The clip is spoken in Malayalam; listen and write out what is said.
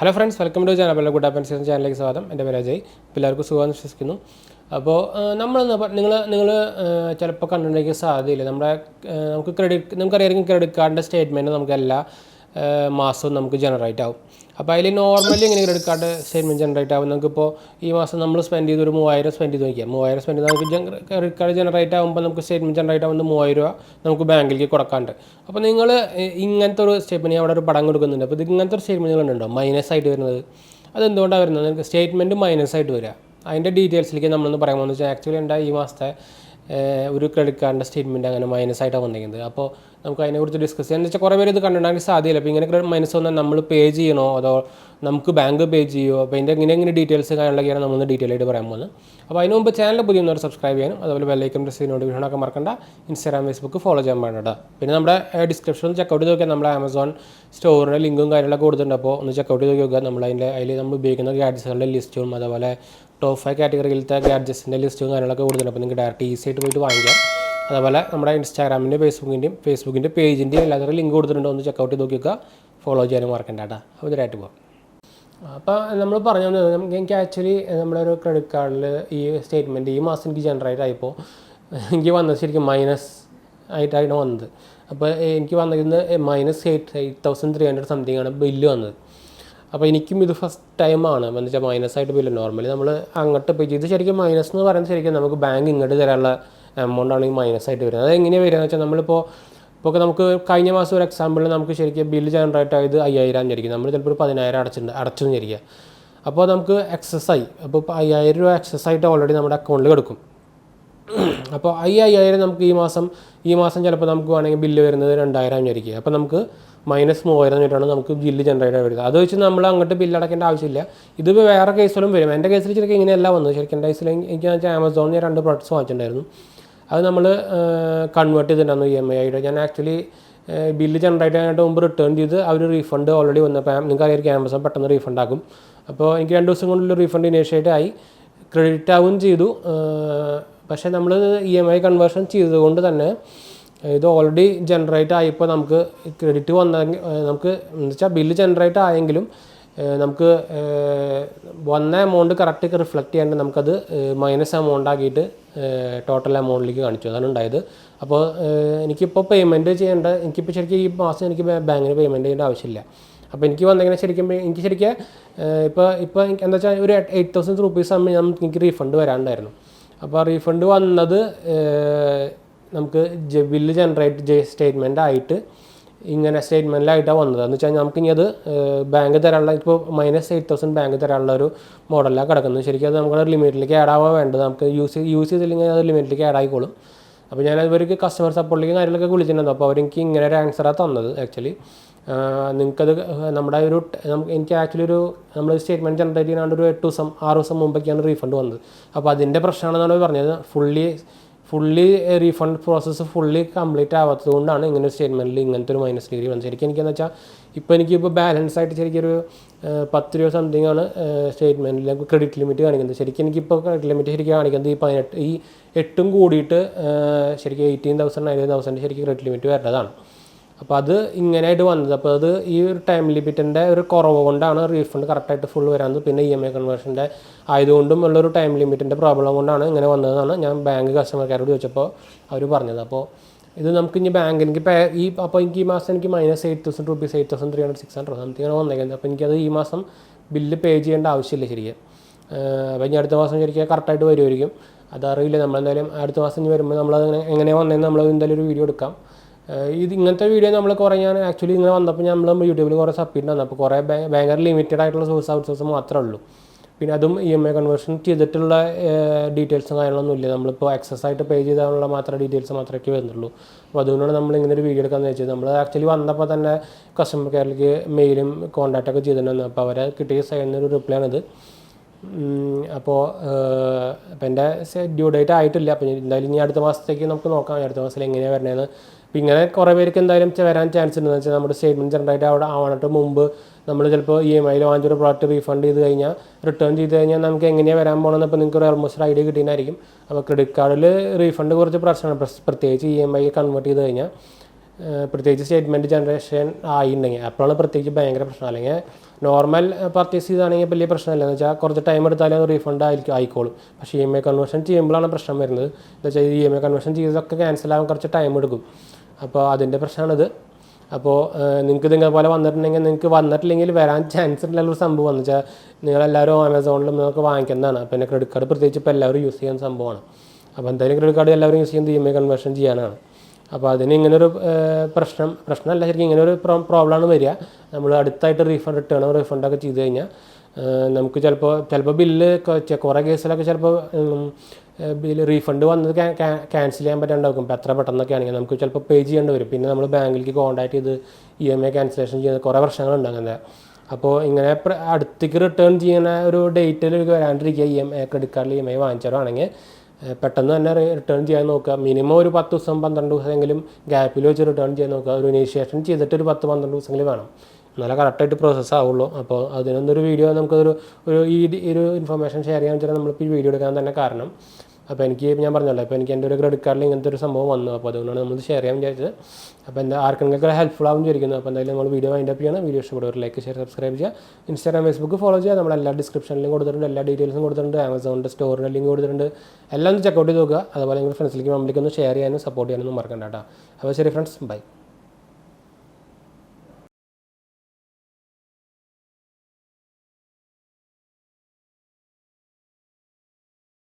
Hello friends, welcome to channel 𝙑𝙘𝙙 ചാനലിലേക്ക് സ്വാഗതം. എൻ്റെ പേര് അജയ്. എല്ലാവർക്കും സുഖമെന്ന് വിശ്വസിക്കുന്നു. അപ്പോൾ നിങ്ങൾ ചിലപ്പോൾ കണ്ടിട്ടുണ്ടെങ്കിൽ സാധ്യതയില്ല. നമുക്കറിയാം ക്രെഡിറ്റ് കാർഡിൻ്റെ സ്റ്റേറ്റ്മെൻറ്റ് നമുക്ക് എല്ലാ മാസവും നമുക്ക് ജനറേറ്റ് ആവും. അപ്പോൾ അതിൽ നോർമലി എങ്ങനെ ക്രെഡിറ്റ് കാർഡ് സ്റ്റേറ്റ്മെൻറ്റ് ജനറേറ്റ് ആവും? നമുക്കിപ്പോൾ ഈ മാസം നമ്മൾ സ്പെൻഡ് ചെയ്ത് ഒരു 3000 സ്പെൻഡ് ചെയ്ത് നോക്കിയാൽ 3000 സ്പെൻഡ് ചെയ്ത് നമുക്ക് ക്രെഡിറ്റ് കാർഡ് ജനറേറ്റ് ആകുമ്പോൾ നമുക്ക് സ്റ്റേറ്റ്മെൻറ്റ് ജനറേറ്റ് ആവുന്നത് 3000 രൂപ നമുക്ക് ബാങ്കിലേക്ക് കൊടുക്കാണ്ട്. അപ്പോൾ നിങ്ങൾ ഇങ്ങനത്തെ ഒരു സ്റ്റേറ്റ്മെൻറ്റ് അവിടെ ഒരു പടം കൊടുക്കുന്നുണ്ട്. അപ്പോൾ ഇത് ഇങ്ങനത്തെ ഒരു സ്റ്റേറ്റ്മെൻറ്റുകളുണ്ടോ മൈനസ് ആയിട്ട് വരുന്നത്? അതെന്തുകൊണ്ടാണ് വരുന്നത്? നിങ്ങൾക്ക് സ്റ്റേറ്റ്മെൻറ്റ് മൈനസ് ആയിട്ട് വരിക. അതിൻ്റെ ഡീറ്റെയിൽസിലേക്ക് നമ്മളൊന്ന് പറയാൻ പോകുന്നത് വെച്ചാൽ ആക്ച്വലി എൻ്റെ ഈ മാസത്തെ ഒരു ക്രെഡിറ്റ് കാർഡിൻ്റെ സ്റ്റേറ്റ്മെൻറ്റ് അങ്ങനെ മൈനസ് ആയിട്ടാണ് വന്നിരിക്കുന്നത്. അപ്പോൾ നമുക്ക് അതിനെക്കുറിച്ച് ഡിസ്കസ് ചെയ്യാൻ വെച്ചാൽ കുറേ പേര് ഇത് കണ്ടിട്ടുണ്ടെങ്കിൽ സാധ്യതയില്ല. അപ്പോൾ ഇങ്ങനെ മൈനസ് വന്നാൽ നമ്മൾ പേ ചെയ്യണോ അതോ നമുക്ക് ബാങ്ക് പേ ചെയ്യുമോ? അപ്പോൾ അതിൻ്റെ ഇങ്ങനെ ഡീറ്റെയിൽസ് കാര്യങ്ങളൊക്കെയാണ് നമ്മളൊന്ന് ഡീറ്റെയിൽ ആയിട്ട് പറയാൻ പോകുന്നത്. അപ്പോൾ അതിന് മുമ്പ് ചാനൽ പുതിയൊന്നവർ സബ്സ്ക്രൈബ് ചെയ്യാനും അതുപോലെ ബെല്ലൈക്കൺ പ്രസ് ചെയ്ത് നോട്ടിഫിക്കേഷനൊക്കെ മറക്കണ്ട. ഇൻസ്റ്റാഗ്രാം, ഫേസ്ബുക്ക് ഫോളോ ചെയ്യാൻ പാടില്ല. പിന്നെ നമ്മുടെ ഡിസ്ക്രിപ്ഷനിൽ ചെക്കൗട്ട് ചെയ്ത് നോക്കിയാൽ നമ്മുടെ ആമസോൺ സ്റ്റോറിൻ്റെ ലിങ്കും കാര്യങ്ങളൊക്കെ കൊടുത്തിട്ടുണ്ട്. അപ്പോൾ ഒന്ന് ചെക്കൗട്ട് ചെയ്ത് നോക്കുക. അതിൽ നമ്മൾ ഉപയോഗിക്കുന്ന ഗാഡ്ജറ്റ്സുകളുടെ ലിസ്റ്റും അതുപോലെ ടോപ്പ് 5 കാറ്റഗറിയിലത്തെ ഗാഡ്ജറ്റ്സിൻ്റെ ലിസ്റ്റും കാര്യങ്ങളൊക്കെ കൊടുത്തിട്ടുണ്ട്. അപ്പോൾ നിങ്ങൾക്ക് ഡയറക്റ്റ് ഈസി ആയിട്ട് പോയിട്ട് വാങ്ങിക്കാം. അതുപോലെ നമ്മുടെ ഇൻസ്റ്റാഗ്രാമിൻ്റെ ഫേസ്ബുക്കിൻ്റെ പേജിൻ്റെയും എല്ലാത്തരം ലിങ്ക് കൊടുത്തിട്ടുണ്ട്. ഒന്ന് ചെക്കൗട്ട് ചെയ്ത് നോക്കിക്കുക. ഫോളോ ചെയ്യാനും മറക്കണ്ട കേട്ടോ. അപ്പോൾ ഇതിനായിട്ട് പോകാം. അപ്പോൾ നമ്മൾ പറഞ്ഞു എനിക്ക് ആക്ച്വലി നമ്മുടെ ഒരു ക്രെഡിറ്റ് കാർഡിൽ ഈ സ്റ്റേറ്റ്മെൻറ്റ് ഈ മാസം എനിക്ക് ജനറേറ്റ് ആയപ്പോൾ എനിക്ക് വന്നത് ശരിക്കും മൈനസ് ആയിട്ടാണ് വന്നത്. അപ്പോൾ എനിക്ക് വന്നിരുന്നത് -8,300 സംതിങ് ആണ് ബില്ല് വന്നത്. അപ്പോൾ എനിക്കും ഇത് ഫസ്റ്റ് ടൈമാണ് എന്ന് വെച്ചാൽ മൈനസ് ആയിട്ട് ബില്ല്. നോർമലി നമ്മൾ അങ്ങോട്ട് പേ ചെയ്ത് ശരിക്കും മൈനസ് എന്ന് പറയുന്നത് ശരിക്കും നമുക്ക് ബാങ്ക് ഇങ്ങോട്ട് തരാനുള്ള എമൗണ്ട് ആണ് ഈ മൈനസ് ആയിട്ട് വരുന്നത്. അത് എങ്ങനെയാണ് വരിക എന്ന് വെച്ചാൽ നമ്മളിപ്പോൾ നമുക്ക് കഴിഞ്ഞ മാസം ഒരു എക്സാമ്പിൾ നമുക്ക് ശരിക്കും ബില്ല് ജനറേറ്റ് ആയത് 5000 ആയിരിക്കും. നമ്മൾ ചിലപ്പോൾ ഒരു 10000 അടച്ചു വിചാരിക്കുക. അപ്പോൾ നമുക്ക് എക്സസ് ആയി. അപ്പോൾ 5000 രൂപ എക്സസ് ആയിട്ട് ഓൾറെഡി നമ്മുടെ അക്കൗണ്ടിൽ കിടക്കും. അപ്പോൾ 5000 നമുക്ക് ഈ മാസം ചിലപ്പോൾ നമുക്ക് വേണമെങ്കിൽ ബില്ല് വരുന്നത് 2000 വിചാരിക്കുക. അപ്പോൾ നമുക്ക് -3000 എന്നിട്ടാണ് നമുക്ക് ബില്ല് ജനറേറ്റ് ആയി വരുന്നത്. അത് വെച്ച് നമ്മൾ അങ്ങോട്ട് ബില്ല് അടയ്ക്കേണ്ട ആവശ്യമില്ല. ഇത് വേറെ കേസിലും വരും. എൻ്റെ കേസിൽ ശരിക്കും ഇങ്ങനെയല്ല വന്നത്. ശരിക്കും എൻ്റെ കേസിൽ എനിക്ക് വെച്ചാൽ ആമസോണിൽ 2 പ്രോഡക്റ്റ്സ് വാങ്ങിച്ചിട്ടുണ്ടായിരുന്നു. അത് നമ്മൾ കൺവേർട്ട് ചെയ്തിട്ടുണ്ടായിരുന്നു EMI ആയിട്ട്. ഞാൻ ആക്ച്വലി ബില്ല് ജനറേറ്റ് ചെയ്യാനായിട്ട് മുമ്പ് റിട്ടേൺ ചെയ്ത് അവർ റീഫണ്ട് ഓൾറെഡി വന്നപ്പോൾ നിങ്ങൾക്ക് അറിയാം ആമസോൺ പെട്ടെന്ന് റീഫണ്ട് ആക്കും. അപ്പോൾ എനിക്ക് 2 ദിവസം കൊണ്ടുള്ള റീഫണ്ട് ഇനീഷ്യേറ്റ് ആയി, ക്രെഡിറ്റ് ആവുകയും ചെയ്തു. പക്ഷേ നമ്മൾ EMI കൺവേർഷൻ ചെയ്തതുകൊണ്ട് തന്നെ ഇത് ഓൾറെഡി ജനറേറ്റ് ആയപ്പോൾ നമുക്ക് ക്രെഡിറ്റ് വന്നെങ്കിൽ നമുക്ക് എന്ന് വെച്ചാൽ ബില്ല് ജനറേറ്റ് ആയെങ്കിലും നമുക്ക് വന്ന എമൗണ്ട് കറക്റ്റ് റിഫ്ലക്റ്റ് ചെയ്യാണ്ട് നമുക്കത് മൈനസ് എമൗണ്ട് ആക്കിയിട്ട് ടോട്ടൽ എമൗണ്ടിലേക്ക് കാണിച്ചു. അതാണ് ഉണ്ടായത്. അപ്പോൾ എനിക്കിപ്പോൾ പേയ്മെൻറ്റ് എനിക്കിപ്പോൾ ശരിക്കും ഈ മാസം എനിക്ക് ബാങ്കിന് പേയ്മെൻറ്റ് ചെയ്യേണ്ട ആവശ്യമില്ല. അപ്പോൾ എനിക്ക് വന്നെങ്കിൽ ശരിക്കും ഇപ്പോൾ എന്താ വെച്ചാൽ ഒരു 8,000 rupees ആകുമ്പോൾ എനിക്ക് റീഫണ്ട് വരാനുണ്ടായിരുന്നു. അപ്പോൾ ആ റീഫണ്ട് വന്നത് നമുക്ക് ബില്ല് ജനറേറ്റ് സ്റ്റേറ്റ്മെൻ്റ് ആയിട്ട് ഇങ്ങനെ സ്റ്റേറ്റ്മെൻറ്റിലായിട്ടാണ് വന്നത്. എന്ന് വെച്ചാൽ നമുക്കിനി അത് ബാങ്ക് തരാനുള്ള ഇപ്പോൾ -8,000 ബാങ്ക് തരാനുള്ള ഒരു മോഡലാണ് കിടക്കുന്നത്. ശരിക്കും അത് നമ്മുടെ ലിമിറ്റിലേക്ക് ആഡ് ആവാൻ വേണ്ടത്. നമുക്ക് യൂസ് ചെയ്തില്ലെങ്കിൽ അത് ലിമിറ്റിലേക്ക് ആഡ് ആയിക്കോളും. അപ്പോൾ ഞാൻ ഇവർക്ക് കസ്റ്റമർ സപ്പോർട്ടിലേക്ക് കാര്യങ്ങളൊക്കെ വിളിച്ചിട്ടുണ്ടോ. അപ്പോൾ അവരെനിക്ക് ഇങ്ങനെ ഒരു ആൻസറാണ് തന്നത്. ആക്ച്വലി നിങ്ങൾക്കത് എനിക്ക് ആക്ച്വലി നമ്മൾ സ്റ്റേറ്റ്മെൻറ്റ് ജനറേറ്റ് ചെയ്യാണ്ട് ഒരു 8 ദിവസം 6 ദിവസം മുമ്പൊക്കെയാണ് റീഫണ്ട് വന്നത്. അപ്പോൾ അതിൻ്റെ പ്രശ്നമാണെന്നാണ് പറഞ്ഞത്. ഫുള്ളി റീഫണ്ട് പ്രോസസ്സ് കംപ്ലീറ്റ് ആവാത്തത് കൊണ്ടാണ് ഇങ്ങനെ ഒരു സ്റ്റേറ്റ്മെൻറ്റിൽ ഇങ്ങനത്തെ ഒരു മൈനസ് ഡിഗ്രി വന്നത്. ശരിക്കും എനിക്കെന്ന് വെച്ചാൽ എനിക്കിപ്പോൾ ബാലൻസ് ആയിട്ട് ശരിക്കും ഒരു 10 രൂപ സംതിങ് ആണ് സ്റ്റേറ്റ്മെൻറ്റിൽ ക്രെഡിറ്റ് ലിമിറ്റ് കാണിക്കുന്നത്. ശരിക്കും എനിക്കിപ്പോൾ ക്രെഡിറ്റ് ലിമിറ്റ് ശരിക്കും കാണിക്കുന്നത് ഈ 8 കൂടിയിട്ട് ശരിക്കും 18,000 19,000 ശരിക്കും ക്രെഡിറ്റ് ലിമിറ്റ് വരേണ്ടതാണ്. അപ്പോൾ അത് ഇങ്ങനെയായിട്ട് വന്നത്. അപ്പോൾ അത് ഈ ഒരു ടൈം ലിമിറ്റിൻ്റെ ഒരു കുറവ് കൊണ്ടാണ് റീഫണ്ട് കറക്റ്റായിട്ട് ഫുൾ വരാത്തത്. പിന്നെ EMI കൺവേർഷൻ്റെ ആയതുകൊണ്ടും ഉള്ളൊരു ടൈം ലിമിറ്റിൻ്റെ പ്രോബ്ലം കൊണ്ടാണ് ഇങ്ങനെ വന്നതെന്നാണ് ഞാൻ ബാങ്ക് കസ്റ്റമർ കെയറോട് ചോദിച്ചപ്പോൾ അവർ പറഞ്ഞത്. അപ്പോൾ ഇത് നമുക്ക് ഇനി ബാങ്ക് അപ്പോൾ എനിക്ക് ഈ മാസം എനിക്ക് -8,000 rupees 8,300 600 സംതിങ് ആണ് വന്നേക്കുന്നത്. അപ്പോൾ എനിക്കത് ഈ മാസം ബില്ല് പേ ചെയ്യേണ്ട ആവശ്യമില്ല ശരിക്കും. അപ്പോൾ ഇനി അടുത്ത മാസം ശരിക്കും കറക്റ്റായിട്ട് വരുമായിരിക്കും. അതറിയില്ല. നമ്മളെന്തായാലും അടുത്ത മാസം ഇനി വരുമ്പോൾ നമ്മളത് എങ്ങനെയാണ് വന്നതെന്ന് നമ്മൾ എന്തായാലും ഒരു വീഡിയോ എടുക്കാം. ഇങ്ങനത്തെ വീഡിയോ നമ്മൾ കുറേ ഞാൻ ആക്ച്വലി ഇങ്ങനെ വന്നപ്പോൾ നമ്മൾ യൂട്യൂബിൽ കുറേ സബ്മിറ്റ് വന്നു. അപ്പോൾ കുറേ ഭയങ്കര ലിമിറ്റഡ് ആയിട്ടുള്ള ഔട്ട്സോഴ്സ് മാത്രമേ ഉള്ളൂ. പിന്നെ അതും EMI കൺവേർഷൻ ചെയ്തിട്ടുള്ള ഡീറ്റെയിൽസും കാര്യങ്ങളൊന്നും ഇല്ല. നമ്മളിപ്പോൾ എക്സസ് ആയിട്ട് പേ ചെയ്താലുള്ള ഡീറ്റെയിൽസ് മാത്രമേ വരുന്നുള്ളൂ. അപ്പോൾ അതുകൊണ്ടാണ് നമ്മൾ ഇങ്ങനെ ഒരു വീഡിയോ എടുക്കാമെന്ന് വെച്ചത്. നമ്മൾ ആക്ച്വലി വന്നപ്പോൾ തന്നെ കസ്റ്റമർ കെയറിലേക്ക് മെയിലും കോൺടാക്റ്റൊക്കെ ചെയ്തിട്ടുണ്ടായിരുന്നു. അപ്പോൾ അവരെ കിട്ടിയ സൈഡിൽ നിന്നൊരു റിപ്ലൈ ആണിത്. അപ്പോൾ എൻ്റെ ഡ്യൂ ഡേറ്റ് ആയിട്ടില്ല. അപ്പോൾ എന്തായാലും ഇനി അടുത്ത മാസത്തേക്ക് നമുക്ക് നോക്കാം അടുത്ത മാസത്തിൽ എങ്ങനെയാണ് വരണേന്ന്. അപ്പോൾ ഇങ്ങനെ കുറേ പേർക്ക് എന്തായാലും വരാൻ ചാൻസ് ഉണ്ടെന്ന് വെച്ചാൽ നമ്മുടെ സ്റ്റേറ്റ്മെൻറ്റ് ജനറേറ്റ് ആവാനായിട്ട് മുമ്പ് നമ്മൾ ചിലപ്പോൾ EMIയിൽ വാങ്ങിച്ചൊരു പ്രോഡക്റ്റ് റീഫണ്ട് ചെയ്ത് കഴിഞ്ഞാൽ റിട്ടേൺ ചെയ്ത് കഴിഞ്ഞാൽ നമുക്ക് എങ്ങനെയാണ് വരാൻ പോകണമെന്ന് അപ്പോൾ നിങ്ങൾക്ക് ഒരു ഓൾമോസ്റ്റ് ഐഡിയ കിട്ടിയിട്ടുണ്ടായിരിക്കും. അപ്പോൾ ക്രെഡിറ്റ് കാർഡിൽ റീഫണ്ട് കുറച്ച് പ്രശ്നമാണ്, പ്രത്യേകിച്ച് EMI കൺവേർട്ട് ചെയ്ത് കഴിഞ്ഞാൽ പ്രത്യേകിച്ച് സ്റ്റേറ്റ്മെൻറ്റ് ജനറേഷൻ ആയിട്ടുണ്ടെങ്കിൽ അപ്പോഴാണ് പ്രത്യേകിച്ച് ഭയങ്കര പ്രശ്നം. അല്ലെങ്കിൽ നോർമൽ പർച്ചേസ് ചെയ്താണെങ്കിൽ വലിയ പ്രശ്നമില്ല. എന്ന് വെച്ചാൽ കുറച്ച് ടൈം എടുത്താലും അത് റീഫണ്ട് ആയിക്കോളും. പക്ഷേ EMI കൺവേർഷൻ ചെയ്യുമ്പോഴാണ് പ്രശ്നം വരുന്നത്. എന്താ വെച്ചാൽ EMI കൺവേർഷൻ ചെയ്തതൊക്കെ ക്യാൻസൽ ആകാൻ കുറച്ച് ടൈം എടുക്കും. അപ്പോൾ അതിൻ്റെ പ്രശ്നമാണിത്. അപ്പോൾ നിങ്ങൾക്ക് ഇതേപോലെ വന്നിട്ടുണ്ടെങ്കിൽ, നിങ്ങൾക്ക് വന്നിട്ടില്ലെങ്കിൽ വരാൻ ചാൻസ് ഉള്ളൊരു സംഭവം എന്ന് വെച്ചാൽ നിങ്ങളെല്ലാവരും ആമസോണിലും നിങ്ങൾക്ക് വാങ്ങിക്കുന്നതാണ്. പിന്നെ ക്രെഡിറ്റ് കാർഡ് പ്രത്യേകിച്ച് ഇപ്പോൾ എല്ലാവരും യൂസ് ചെയ്യുന്ന സംഭവമാണ്. അപ്പോൾ എന്തായാലും ക്രെഡിറ്റ് കാർഡ് എല്ലാവരും യൂസ് ചെയ്യുന്നത് EMI കൺവേർഷൻ ചെയ്യാനാണ്. അപ്പോൾ അതിന് ഇങ്ങനൊരു പ്രശ്നമല്ല, ശരിക്കും ഇങ്ങനൊരു പ്രോബ്ലമാണ് വരിക. നമ്മൾ അടുത്തായിട്ട് റീഫണ്ടൊക്കെ ചെയ്ത് കഴിഞ്ഞാൽ നമുക്ക് ചിലപ്പോൾ ബില്ല് കുറേ കേസിലൊക്കെ ചിലപ്പോൾ ബില്ല് റീഫണ്ട് വന്നത് ക്യാൻസൽ ചെയ്യാൻ പറ്റാണ്ടാവും. ഇപ്പോൾ എത്ര പെട്ടെന്നൊക്കെ ആണെങ്കിൽ നമുക്ക് ചിലപ്പോൾ പേ ചെയ്യേണ്ടി വരും. പിന്നെ നമ്മൾ ബാങ്കിലേക്ക് കോൺടാക്ട് ചെയ്ത് EMI ക്യാൻസലേഷൻ ചെയ്യുന്ന കുറേ പ്രശ്നങ്ങളുണ്ട് അങ്ങനെ. അപ്പോൾ ഇങ്ങനെ അടുത്തേക്ക് റിട്ടേൺ ചെയ്യുന്ന ഒരു ഡേറ്റിൽ വരാണ്ടിരിക്കുക. ക്രെഡിറ്റ് കാർഡിൽ EMI വാങ്ങിച്ചവരാണെങ്കിൽ പെട്ടെന്ന് തന്നെ റിട്ടേൺ ചെയ്യാൻ നോക്കുക. മിനിമം ഒരു 10 ദിവസം 12 ദിവസമെങ്കിലും ഗ്യാപ്പിൽ വെച്ച് റിട്ടേൺ ചെയ്യാൻ നോക്കുക. ഒരു ഇനീഷ്യേഷൻ ചെയ്തിട്ട് ഒരു 10-12 ദിവസമെങ്കിലും വേണം, എന്നാലേ കറക്റ്റായിട്ട് പ്രോസസ്സ് ആവുള്ളൂ. അപ്പോൾ അതിനൊന്നൊരു വീഡിയോ നമുക്കൊരു ഒരു ഇൻഫർമേഷൻ ഷെയർ ചെയ്യാൻ വെച്ചാൽ നമ്മളിപ്പോൾ ഈ വീഡിയോ എടുക്കാൻ തന്നെ കാരണം. അപ്പോൾ ഞാൻ പറഞ്ഞല്ലോ, അപ്പോൾ എനിക്ക് എൻ്റെ ഒരു ക്രെഡിറ്റ് കാർഡിൽ ഇങ്ങനത്തെ ഒരു സംഭവം വന്നു. അപ്പോൾ അതുകൊണ്ടാണ് നമ്മൾ ഷെയർ ചെയ്യാൻ വിചാരിച്ചത്. അപ്പോൾ ആർക്കെങ്കിലും ഹെൽപ്ഫുൾ ആവും വിചാരിക്കുന്നു. അപ്പോൾ എന്തായാലും നമ്മൾ വീഡിയോ വൈൻഡപ്പ് ചെയ്യണം. വീഡിയോ ഇഷ്ടപ്പെടുക, ലൈക്ക്, ഷെയർ, സബ്സ്ക്രൈബ് ചെയ്യുക. ഇൻസ്റ്റാഗ്രാം, ഫേസ്ബുക്ക് ഫോളോ ചെയ്യുക. നമ്മളെല്ലാ ഡിസ്ക്രിപ്ഷനിലും കൊടുത്തിട്ടുണ്ട്, എല്ലാ ഡീറ്റെയിൽസും കൊടുത്തിട്ടുണ്ട്. ആമസോണിൻ്റെ സ്റ്റോറിൻ്റെ ലിങ്ക് കൊടുത്തിട്ടുണ്ട്. എല്ലാം ഒന്ന് ചെക്കൗട്ട് ചെയ്ത് നോക്കുക. അതുപോലെ നിങ്ങൾ ഫ്രണ്ട്സിലേക്ക് ഫാമിലിക്ക് ഒന്ന് ഷെയർ ചെയ്യാനും സപ്പോർട്ട് ചെയ്യാനൊന്നും മറക്കണ്ട കേട്ടോ. അപ്പോൾ ശരി ഫ്രണ്ട്സ്, ബൈ.